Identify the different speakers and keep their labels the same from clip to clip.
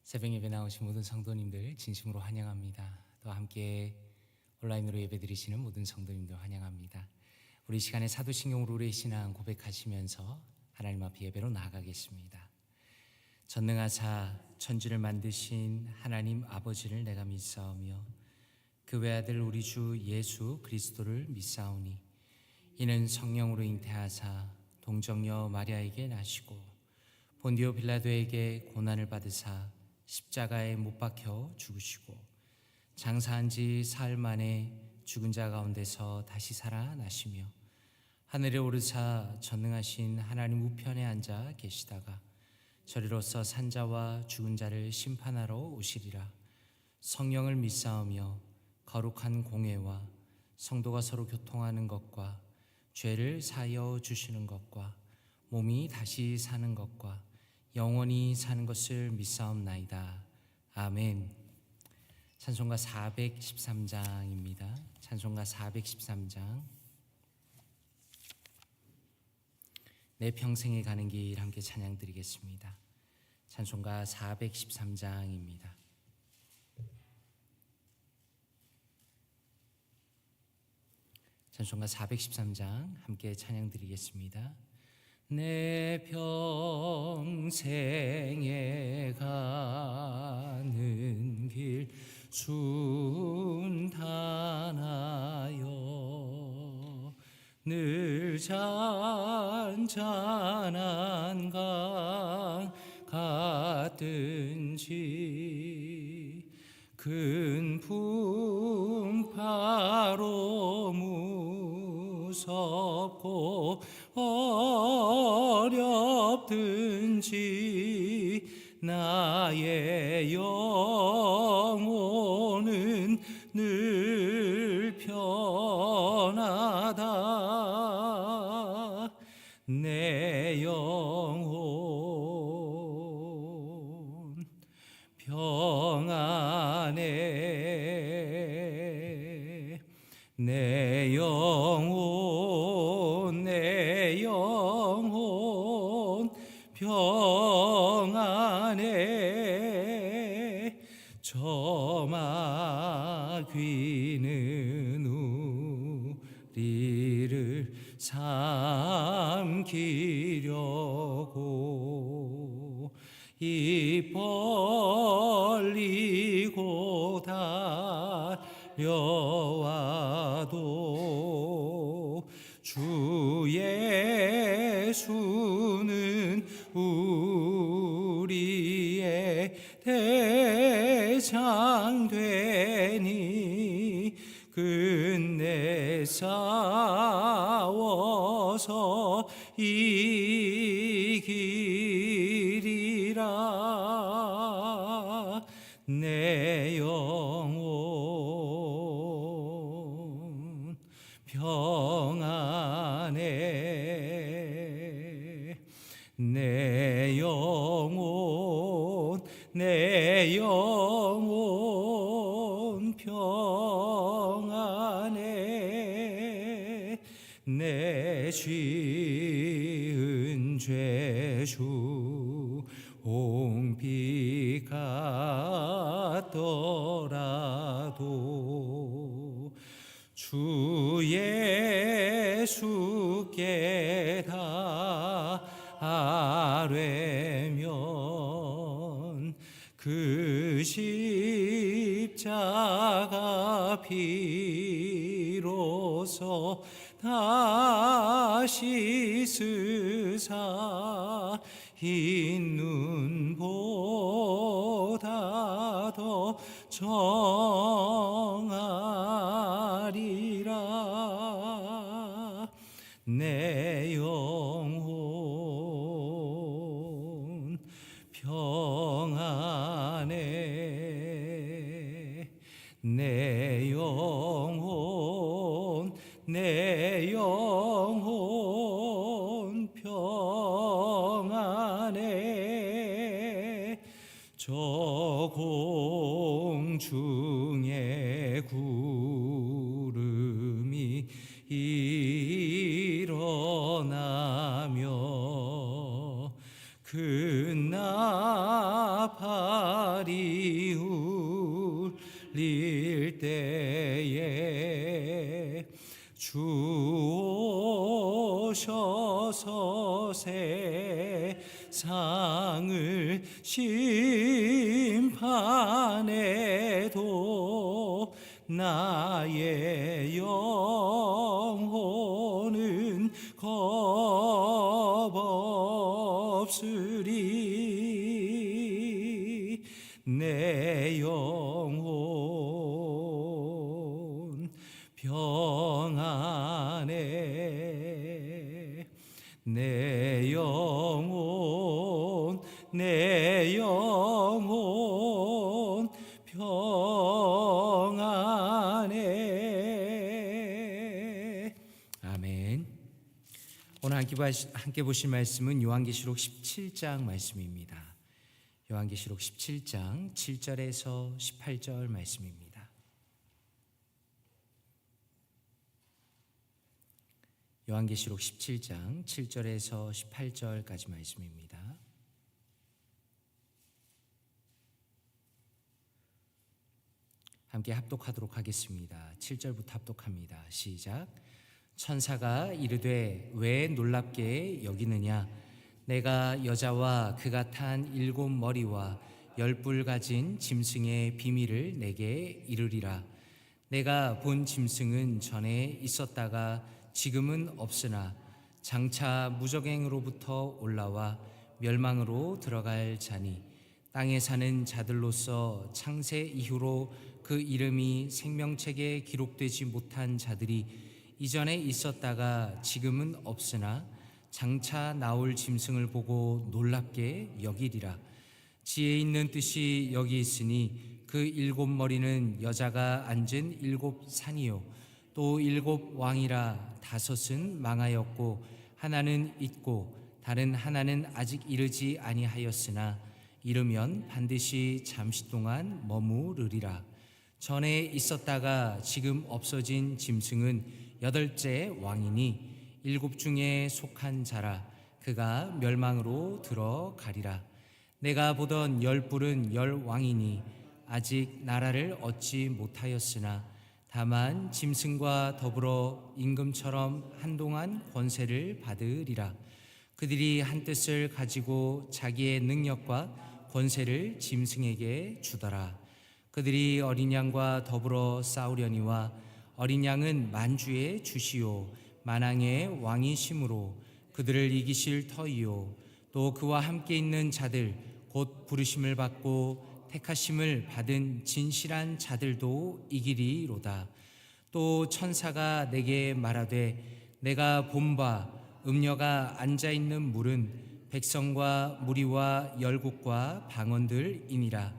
Speaker 1: 새벽 예배 나오신 모든 성도님들 진심으로 환영합니다. 또 함께 온라인으로 예배 드리시는 모든 성도님들 환영합니다. 우리 이 시간에 사도신경으로 우리의 신앙 고백하시면서 하나님 앞에 예배로 나아가겠습니다. 전능하사 천지를 만드신 하나님 아버지를 내가 믿사오며 그 외아들 우리 주 예수 그리스도를 믿사오니 이는 성령으로 잉태하사 동정녀 마리아에게 나시고 본디오 빌라도에게 고난을 받으사 십자가에 못 박혀 죽으시고 장사한 지 사흘 만에 죽은 자 가운데서 다시 살아나시며 하늘에 오르사 전능하신 하나님 우편에 앉아 계시다가 저리로서 산자와 죽은 자를 심판하러 오시리라. 성령을 믿사오며 거룩한 공회와 성도가 서로 교통하는 것과 죄를 사하여 주시는 것과 몸이 다시 사는 것과 영원히 사는 것을 믿사옵나이다. 아멘. 찬송가 413장입니다. 찬송가 413장. 내 평생에 가는 길 함께 찬양 드리겠습니다. 찬송가 413장입니다. 찬송가 413장 함께 찬양 드리겠습니다. 내 평생에 가는 길 순탄하여 늘 잔잔한 강 같든지 큰 풍파로 무섭고 어렵든지 나의 영혼은 늘 편하다. 내 영혼 평안해. 내 영혼 평안해. 저마귀는 우리를 삼키려고 입 벌리고 달려와도 주 예수는 우리의 대장 되니 끝내 싸워서 이기리라. 내 영혼 평안해. 내 영혼 평안해. 내 지은 죄주 홍피 같더라도 주 예수께 다 아뢰면 그 십자가 피로서 다시 쓰사 흰 눈보다 더 정하리라. 내 영혼 평안해. 내 영혼 평안해. 저 공중에 구름이 일어나며 그 나팔 말이 울릴 때에 주 오셔서 세상을 심판해도 나의 영혼은 겁없으리. 내 영혼 평안해. 내 영혼 평안해. 아멘. 오늘 함께 보실 말씀은 요한계시록 17장 말씀입니다. 요한계시록 17장 7절에서 18절 말씀입니다. 요한계시록 17장 7절에서 18절까지 말씀입니다. 함께 합독하도록 하겠습니다. 7절부터 합독합니다. 시작. 천사가 이르되 왜 놀랍게 여기느냐? 내가 여자와 그가 탄 7 머리와 10뿔 가진 짐승의 비밀을 내게 이르리라. 내가 본 짐승은 전에 있었다가 지금은 없으나 장차 무저갱으로부터 올라와 멸망으로 들어갈 자니 땅에 사는 자들로서 창세 이후로 그 이름이 생명책에 기록되지 못한 자들이 이전에 있었다가 지금은 없으나 장차 나올 짐승을 보고 놀랍게 여기리라. 지혜 있는 뜻이 여기 있으니 그 7 머리는 여자가 앉은 7 산이요 또 7 왕이라. 5은 망하였고 하나는 있고 다른 하나는 아직 이르지 아니하였으나 이르면 반드시 잠시 동안 머무르리라. 전에 있었다가 지금 없어진 짐승은 8째 왕이니 7 중에 속한 자라. 그가 멸망으로 들어가리라. 내가 보던 10뿔은 10 왕이니 아직 나라를 얻지 못하였으나 다만 짐승과 더불어 임금처럼 한동안 권세를 받으리라. 그들이 한 뜻을 가지고 자기의 능력과 권세를 짐승에게 주더라. 그들이 어린 양과 더불어 싸우려니와 어린 양은 만주의 주시요 만왕의 왕이심으로 그들을 이기실 터이요 또 그와 함께 있는 자들 곧 부르심을 받고 택하심을 받은 진실한 자들도 이기리로다. 또 천사가 내게 말하되 내가 본 바 음녀가 앉아있는 물은 백성과 무리와 열국과 방언들이니라.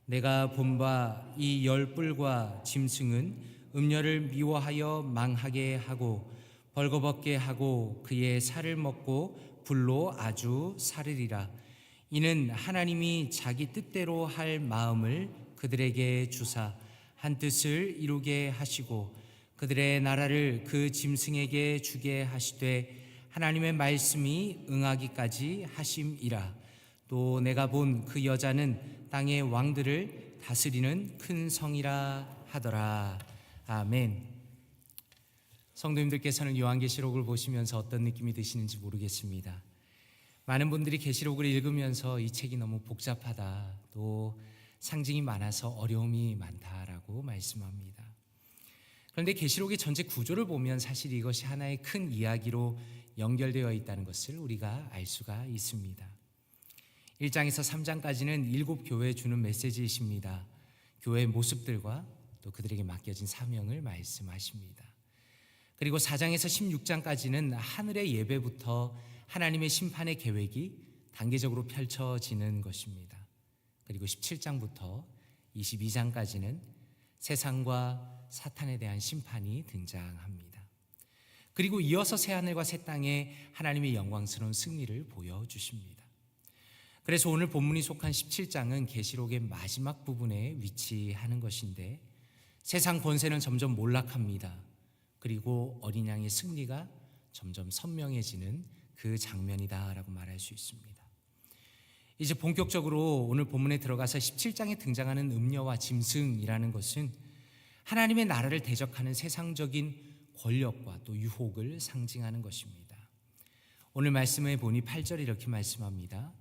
Speaker 1: 내가 본 바 이 10뿔과 짐승은 음녀를 미워하여 망하게 하고 벌거벗게 하고 그의 살을 먹고 불로 아주 사르리라. 이는 하나님이 자기 뜻대로 할 마음을 그들에게 주사 한 뜻을 이루게 하시고 그들의 나라를 그 짐승에게 주게 하시되 하나님의 말씀이 응하기까지 하심이라. 또 내가 본 그 여자는 땅의 왕들을 다스리는 큰 성이라 하더라. 아멘. 성도님들께서는 요한계시록을 보시면서 어떤 느낌이 드시는지 모르겠습니다. 많은 분들이 계시록을 읽으면서 이 책이 너무 복잡하다, 또 상징이 많아서 어려움이 많다라고 말씀합니다. 그런데 계시록의 전체 구조를 보면 사실 이것이 하나의 큰 이야기로 연결되어 있다는 것을 우리가 알 수가 있습니다. 1장에서 3장까지는 7 교회에 주는 메시지이십니다. 교회의 모습들과 또 그들에게 맡겨진 사명을 말씀하십니다. 그리고 4장에서 16장까지는 하늘의 예배부터 하나님의 심판의 계획이 단계적으로 펼쳐지는 것입니다. 그리고 17장부터 22장까지는 세상과 사탄에 대한 심판이 등장합니다. 그리고 이어서 새하늘과 새 땅에 하나님의 영광스러운 승리를 보여주십니다. 그래서 오늘 본문이 속한 17장은 계시록의 마지막 부분에 위치하는 것인데 세상 권세는 점점 몰락합니다. 그리고 어린 양의 승리가 점점 선명해지는 그 장면이다라고 말할 수 있습니다. 이제 본격적으로 오늘 본문에 들어가서 17장에 등장하는 음녀와 짐승이라는 것은 하나님의 나라를 대적하는 세상적인 권력과 또 유혹을 상징하는 것입니다. 오늘 말씀에 보니 8절에 이렇게 말씀합니다.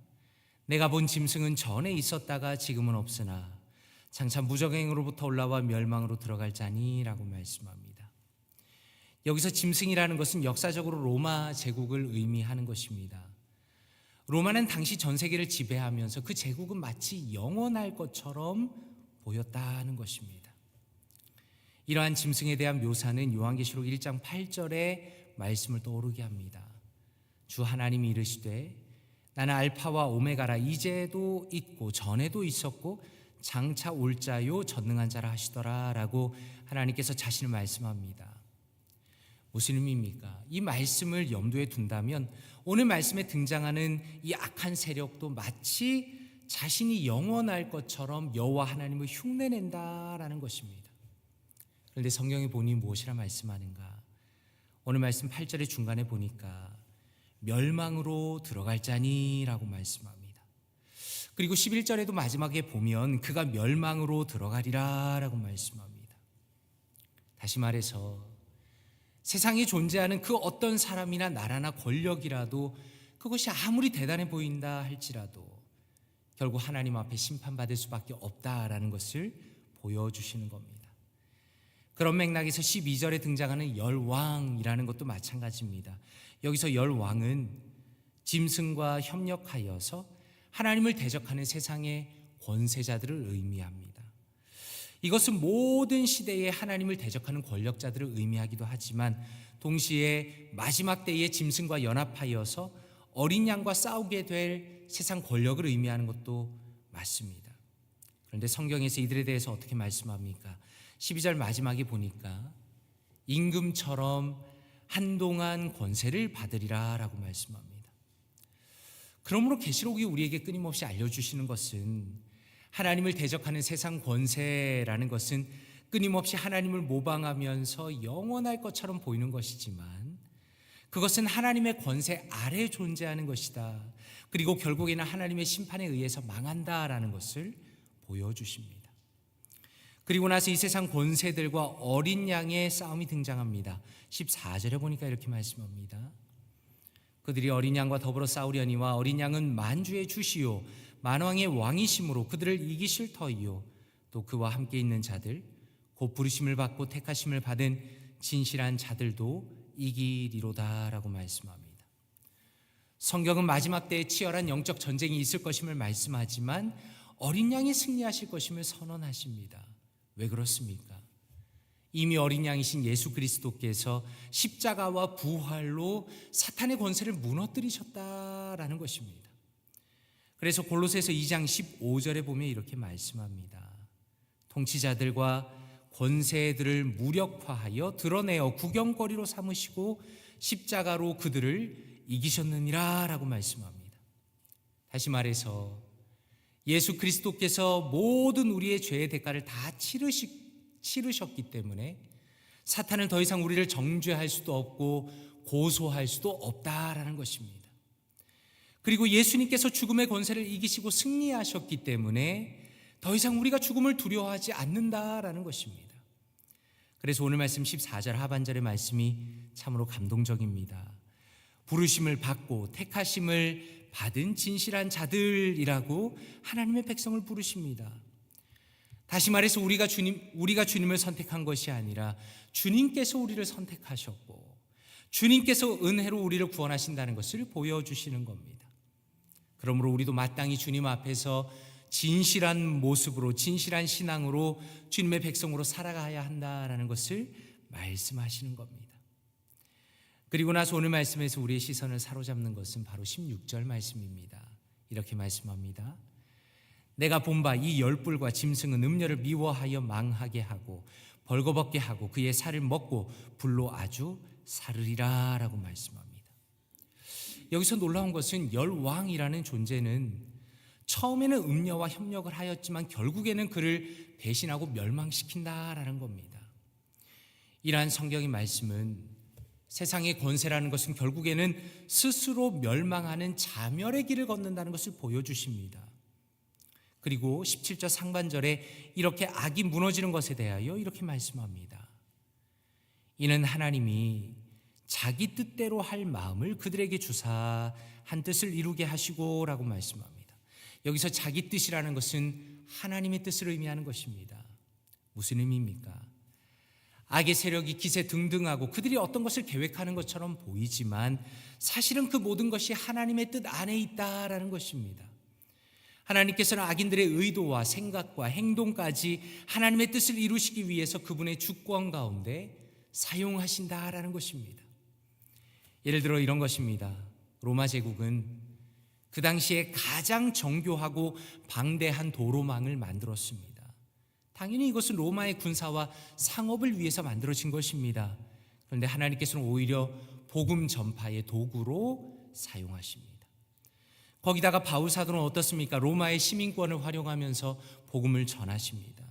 Speaker 1: 내가 본 짐승은 전에 있었다가 지금은 없으나 장차 무적행으로부터 올라와 멸망으로 들어갈 자니 라고 말씀합니다. 여기서 짐승이라는 것은 역사적으로 로마 제국을 의미하는 것입니다. 로마는 당시 전 세계를 지배하면서 그 제국은 마치 영원할 것처럼 보였다는 것입니다. 이러한 짐승에 대한 묘사는 요한계시록 1장 8절의 말씀을 떠오르게 합니다. 주 하나님이 이르시되 나는 알파와 오메가라, 이제도 있고 전에도 있었고 장차 올 자요 전능한 자라 하시더라 라고 하나님께서 자신을 말씀합니다. 무슨 의미입니까? 이 말씀을 염두에 둔다면 오늘 말씀에 등장하는 이 악한 세력도 마치 자신이 영원할 것처럼 여호와 하나님을 흉내낸다라는 것입니다. 그런데 성경에 보니 무엇이라 말씀하는가? 오늘 말씀 8절의 중간에 보니까 멸망으로 들어갈 자니라고 말씀합니다. 그리고 11절에도 마지막에 보면 그가 멸망으로 들어가리라 라고 말씀합니다. 다시 말해서 세상에 존재하는 그 어떤 사람이나 나라나 권력이라도 그것이 아무리 대단해 보인다 할지라도 결국 하나님 앞에 심판받을 수밖에 없다라는 것을 보여주시는 겁니다. 그런 맥락에서 12절에 등장하는 열왕이라는 것도 마찬가지입니다. 여기서 열왕은 짐승과 협력하여서 하나님을 대적하는 세상의 권세자들을 의미합니다. 이것은 모든 시대에 하나님을 대적하는 권력자들을 의미하기도 하지만 동시에 마지막 때의 짐승과 연합하여서 어린 양과 싸우게 될 세상 권력을 의미하는 것도 맞습니다. 그런데 성경에서 이들에 대해서 어떻게 말씀합니까? 12절 마지막에 보니까 임금처럼 한동안 권세를 받으리라 라고 말씀합니다. 그러므로 계시록이 우리에게 끊임없이 알려주시는 것은 하나님을 대적하는 세상 권세라는 것은 끊임없이 하나님을 모방하면서 영원할 것처럼 보이는 것이지만 그것은 하나님의 권세 아래 존재하는 것이다. 그리고 결국에는 하나님의 심판에 의해서 망한다라는 것을 보여주십니다. 그리고 나서 이 세상 권세들과 어린 양의 싸움이 등장합니다. 14절에 보니까 이렇게 말씀합니다. 그들이 어린 양과 더불어 싸우려니와 어린 양은 만주의 주시요 만왕의 왕이심으로 그들을 이기실 터이요 또 그와 함께 있는 자들 곧 부르심을 받고 택하심을 받은 진실한 자들도 이기리로다 라고 말씀합니다. 성경은 마지막 때에 치열한 영적 전쟁이 있을 것임을 말씀하지만 어린 양이 승리하실 것임을 선언하십니다. 왜 그렇습니까? 이미 어린 양이신 예수 그리스도께서 십자가와 부활로 사탄의 권세를 무너뜨리셨다라는 것입니다. 그래서 골로새서 2장 15절에 보면 이렇게 말씀합니다. 통치자들과 권세들을 무력화하여 드러내어 구경거리로 삼으시고 십자가로 그들을 이기셨느니라 라고 말씀합니다. 다시 말해서 예수 그리스도께서 모든 우리의 죄의 대가를 다 치르셨기 때문에 사탄은 더 이상 우리를 정죄할 수도 없고 고소할 수도 없다라는 것입니다. 그리고 예수님께서 죽음의 권세를 이기시고 승리하셨기 때문에 더 이상 우리가 죽음을 두려워하지 않는다라는 것입니다. 그래서 오늘 말씀 14절 하반절의 말씀이 참으로 감동적입니다. 부르심을 받고 택하심을 받은 진실한 자들이라고 하나님의 백성을 부르십니다. 다시 말해서 우리가 주님을 선택한 것이 아니라 주님께서 우리를 선택하셨고 주님께서 은혜로 우리를 구원하신다는 것을 보여주시는 겁니다. 그러므로 우리도 마땅히 주님 앞에서 진실한 모습으로 진실한 신앙으로 주님의 백성으로 살아가야 한다라는 것을 말씀하시는 겁니다. 그리고 나서 오늘 말씀에서 우리의 시선을 사로잡는 것은 바로 16절 말씀입니다. 이렇게 말씀합니다. 내가 본 바 이 열불과 짐승은 음녀를 미워하여 망하게 하고 벌거벗게 하고 그의 살을 먹고 불로 아주 사르리라 라고 말씀합니다. 여기서 놀라운 것은 열왕이라는 존재는 처음에는 음녀와 협력을 하였지만 결국에는 그를 배신하고 멸망시킨다라는 겁니다. 이러한 성경의 말씀은 세상의 권세라는 것은 결국에는 스스로 멸망하는 자멸의 길을 걷는다는 것을 보여주십니다. 그리고 17절 상반절에 이렇게 악이 무너지는 것에 대하여 이렇게 말씀합니다. 이는 하나님이 자기 뜻대로 할 마음을 그들에게 주사 한 뜻을 이루게 하시고 라고 말씀합니다. 여기서 자기 뜻이라는 것은 하나님의 뜻을 의미하는 것입니다. 무슨 의미입니까? 악의 세력이 기세 등등하고 그들이 어떤 것을 계획하는 것처럼 보이지만 사실은 그 모든 것이 하나님의 뜻 안에 있다라는 것입니다. 하나님께서는 악인들의 의도와 생각과 행동까지 하나님의 뜻을 이루시기 위해서 그분의 주권 가운데 사용하신다라는 것입니다. 예를 들어 이런 것입니다. 로마 제국은 그 당시에 가장 정교하고 방대한 도로망을 만들었습니다. 당연히 이것은 로마의 군사와 상업을 위해서 만들어진 것입니다. 그런데 하나님께서는 오히려 복음 전파의 도구로 사용하십니다. 거기다가 바울 사도는 어떻습니까? 로마의 시민권을 활용하면서 복음을 전하십니다.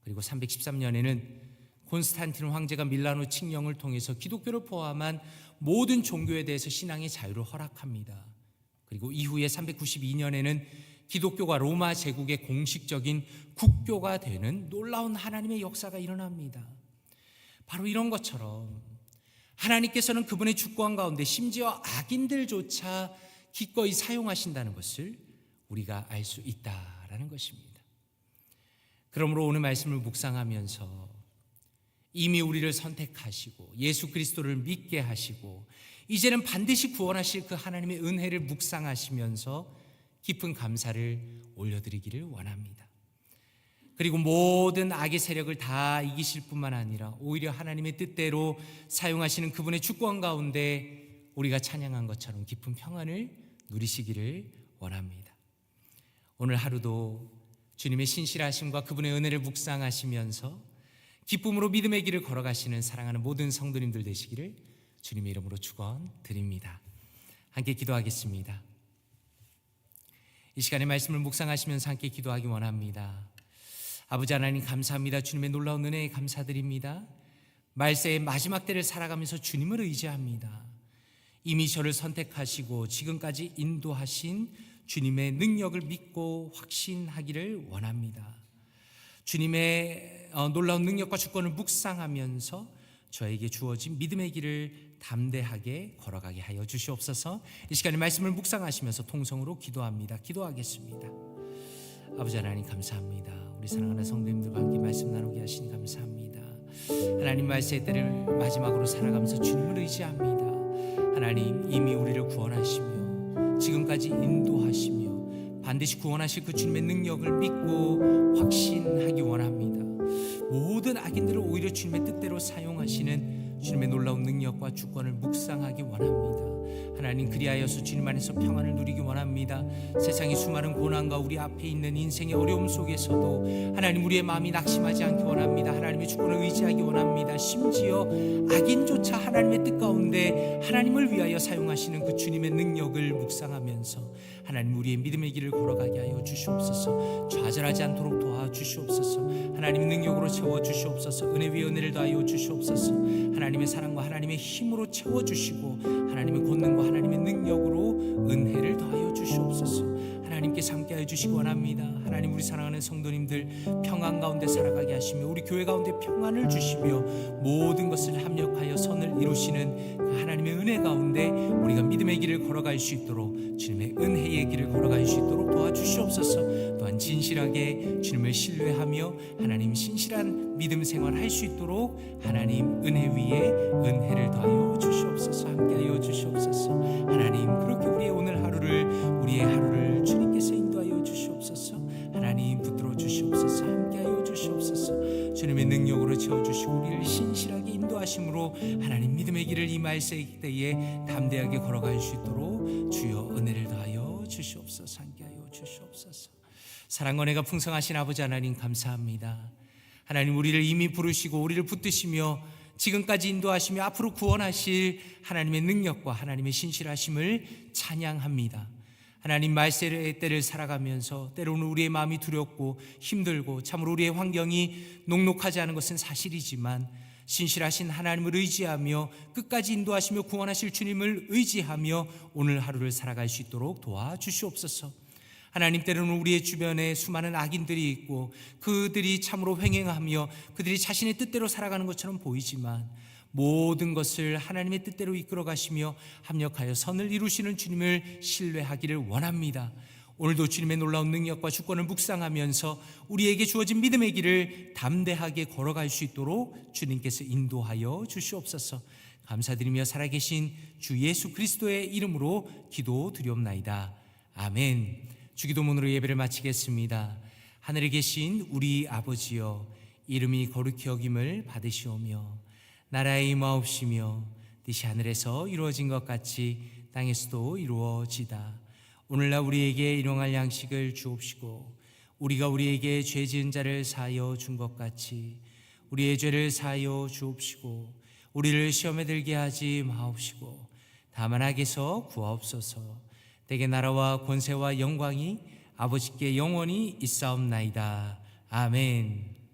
Speaker 1: 그리고 313년에는 콘스탄틴 황제가 밀라노 칙령을 통해서 기독교를 포함한 모든 종교에 대해서 신앙의 자유를 허락합니다. 그리고 이후에 392년에는 기독교가 로마 제국의 공식적인 국교가 되는 놀라운 하나님의 역사가 일어납니다. 바로 이런 것처럼 하나님께서는 그분의 주권 가운데 심지어 악인들조차 기꺼이 사용하신다는 것을 우리가 알 수 있다라는 것입니다. 그러므로 오늘 말씀을 묵상하면서 이미 우리를 선택하시고 예수 그리스도를 믿게 하시고 이제는 반드시 구원하실 그 하나님의 은혜를 묵상하시면서 깊은 감사를 올려드리기를 원합니다. 그리고 모든 악의 세력을 다 이기실 뿐만 아니라 오히려 하나님의 뜻대로 사용하시는 그분의 주권 가운데 우리가 찬양한 것처럼 깊은 평안을 누리시기를 원합니다. 오늘 하루도 주님의 신실하심과 그분의 은혜를 묵상하시면서 기쁨으로 믿음의 길을 걸어가시는 사랑하는 모든 성도님들 되시기를 주님의 이름으로 축원드립니다. 함께 기도하겠습니다. 이 시간에 말씀을 묵상하시면서 함께 기도하기 원합니다. 아버지 하나님 감사합니다. 주님의 놀라운 은혜에 감사드립니다. 말세의 마지막 때를 살아가면서 주님을 의지합니다. 이미 저를 선택하시고 지금까지 인도하신 주님의 능력을 믿고 확신하기를 원합니다. 주님의 놀라운 능력과 주권을 묵상하면서 저에게 주어진 믿음의 길을 담대하게 걸어가게 하여 주시옵소서. 이 시간에 말씀을 묵상하시면서 통성으로 기도하겠습니다. 아버지 하나님 감사합니다. 우리 사랑하는 성도님들과 함께 말씀 나누게 하시니 감사합니다. 하나님 말세의 때를 마지막으로 살아가면서 주님을 의지합니다. 하나님 이미 우리를 구원하시며 지금까지 인도하시며 반드시 구원하실 그 주님의 능력을 믿고 확신하기 원합니다. 모든 악인들을 오히려 주님의 뜻대로 사용하시는 주님의 놀라운 능력과 주권을 묵상하기 원합니다. 하나님 그리하여서 주님 안에서 평안을 누리기 원합니다. 세상의 수많은 고난과 우리 앞에 있는 인생의 어려움 속에서도 하나님 우리의 마음이 낙심하지 않기 원합니다. 하나님의 주권을 의지하기 원합니다. 심지어 악인조차 하나님의 뜻 가운데 하나님을 위하여 사용하시는 그 주님의 능력을 묵상하면서 하나님 우리의 믿음의 길을 걸어가게 하여 주시옵소서. 좌절하지 않도록 도와주시옵소서. 하나님의 능력으로 채워주시옵소서. 은혜 위에 은혜를 더하여 주시옵소서. 하나님의 사랑과 하나님의 힘으로 채워주시고 하나님의 권능과 하나님의 능력으로 은혜를 더하여 주시옵소서. 하나님께서 함께하여 주시기 원합니다. 하나님 우리 사랑하는 성도님들 평안 가운데 살아가게 하시며 우리 교회 가운데 평안을 주시며 모든 것을 합력하여 선을 이루시는 그 하나님의 은혜 가운데 우리가 믿음의 길을 걸어갈 수 있도록 주님의 은혜의 길을 걸어갈 수 있도록 도와주시옵소서. 또한 진실하게 주님을 신뢰하며 하나님 신실한 믿음 생활할 수 있도록 하나님 은혜 위에 은혜를 더하여 주시옵소서. 함께하여 주시옵소서. 하나님 그렇게 우리의 오늘 우리의 하루를 주님께서 인도하여 주시옵소서. 하나님 붙들어 주시옵소서. 함께하여 주시옵소서. 주님의 능력으로 채워주시고 우리를 신실하게 인도하심으로 하나님 믿음의 길을 이 말세 때에 담대하게 걸어갈 수 있도록 주여 은혜를 더하여 주시옵소서. 함께하여 주시옵소서. 사랑과 은혜가 풍성하신 아버지 하나님 감사합니다. 하나님 우리를 이미 부르시고 우리를 붙드시며 지금까지 인도하시며 앞으로 구원하실 하나님의 능력과 하나님의 신실하심을 찬양합니다. 하나님 말세의 때를 살아가면서 때로는 우리의 마음이 두렵고 힘들고 참으로 우리의 환경이 녹록하지 않은 것은 사실이지만 신실하신 하나님을 의지하며 끝까지 인도하시며 구원하실 주님을 의지하며 오늘 하루를 살아갈 수 있도록 도와주시옵소서. 하나님, 때로는 우리의 주변에 수많은 악인들이 있고 그들이 참으로 횡행하며 그들이 자신의 뜻대로 살아가는 것처럼 보이지만 모든 것을 하나님의 뜻대로 이끌어 가시며 합력하여 선을 이루시는 주님을 신뢰하기를 원합니다. 오늘도 주님의 놀라운 능력과 주권을 묵상하면서 우리에게 주어진 믿음의 길을 담대하게 걸어갈 수 있도록 주님께서 인도하여 주시옵소서. 감사드리며 살아계신 주 예수 그리스도의 이름으로 기도드리옵나이다. 아멘. 주기도문으로 예배를 마치겠습니다. 하늘에 계신 우리 아버지여, 이름이 거룩히 여김을 받으시오며 나라의 임하옵시며 뜻이 하늘에서 이루어진 것 같이 땅에서도 이루어지다. 오늘날 우리에게 일용할 양식을 주옵시고 우리가 우리에게 죄 지은 자를 사하여 준 것 같이 우리의 죄를 사하여 주옵시고 우리를 시험에 들게 하지 마옵시고 다만 악에서 구하옵소서. 대개 나라와 권세와 영광이 아버지께 영원히 있사옵나이다. 아멘.